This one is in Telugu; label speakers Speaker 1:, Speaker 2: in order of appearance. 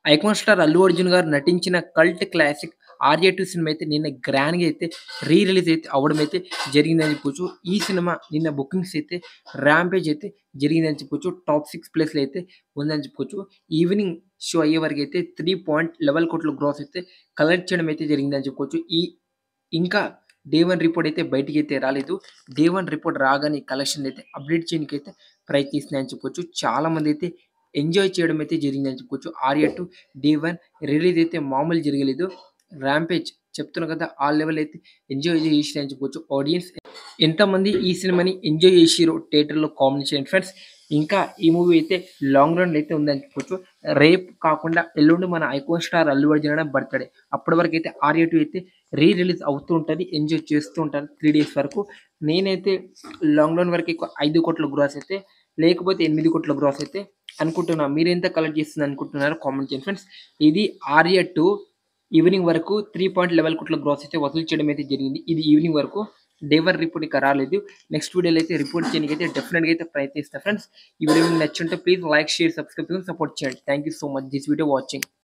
Speaker 1: ఐకాన్ స్టార్ అల్లు అర్జున్ గారు నటించిన కల్ట్ క్లాసిక్ 'ఆర్య 2' సినిమా అయితే నిన్న గ్రాండ్‌గా అయితే రిలీజ్ అయితే అవ్వడం అయితే జరిగిందని చెప్పుకోవచ్చు. ఈ సినిమా నిన్న బుకింగ్స్ అయితే ర్యాంపేజ్ అయితే జరిగిందని చెప్పుకోవచ్చు. టాప్ 6 ప్లేస్‌లో అయితే ఉందని చెప్పుకోవచ్చు. ఈవినింగ్ షో అయ్యేవరకైతే 3.11 కోట్ల గ్రాస్ అయితే కలెక్ట్ చేయడం అయితే జరిగిందని చెప్పుకోవచ్చు. ఇంకా డే 1 రిపోర్ట్ అయితే బయటికైతే రాలేదు. డే 1 రిపోర్ట్ రాగానే కలెక్షన్ అయితే అప్డేట్ చేయడానికైతే ప్రయత్నిస్తున్నాయని చెప్పుకోవచ్చు. చాలామంది అయితే ఎంజాయ్ చేయడం అయితే జరిగిందని చెప్పుకోవచ్చు. 'ఆర్య 2' డే 1 రిలీజ్ అయితే మామూలు జరగలేదు. ర్యాంపేజ్ చెప్తున్నా కదా! ఆ లెవెల్ అయితే ఎంజాయ్ చేసిరని చెప్పుకోవచ్చు. ఆడియన్స్ ఎంతమంది ఈ సినిమాని ఎంజాయ్ చేసిర్రో థియేటర్‌లో కామెంట్ చేయండి ఫ్రెండ్స్. ఇంకా ఈ మూవీ అయితే లాంగ్ రన్‌లో అయితే ఉందని చెప్పుకోవచ్చు. రేపు కాకుండా ఎల్లుండి మన ఐకాన్ స్టార్ అల్లు అర్జున్ అన్న బర్త్‌డే. అప్పటి వరకైతే 'ఆర్య 2' అయితే రిలీజ్ అవుతూ ఉంటది. ఎంజాయ్ చేస్తూ ఉంటాను 3 డేస్ వరకు. నేనైతే లాంగ్ రన్ వరకు 5,00,00,000 గ్రాస్ అయితే లేకపోతే 8,00,00,000 గ్రాస్ అయితే అనుకుంటున్నా. మీరెంత కలెక్ట్ చేస్తుంది అనుకుంటున్నారో కామెంట్ చేయండి ఫ్రెండ్స్. ఇది 'ఆర్య 2' ఈవినింగ్ వరకు 3.11 గ్రాస్ అయితే వసూలు చేయడం అయితే జరిగింది. ఇది ఈవినింగ్ వరకు. డే 1 రిపోర్ట్ ఇంకా రాలేదు. నెక్స్ట్ వీడియోలో అయితే రిపోర్ట్ చేయడానికైతే డెఫినిట్‌గా అయితే ప్రయత్నిస్తా ఫ్రెండ్స్. ఈ వీడియో మీకు నచ్చుంటే please like, share, subscribe support చేయండి. Thank you so much this video watching.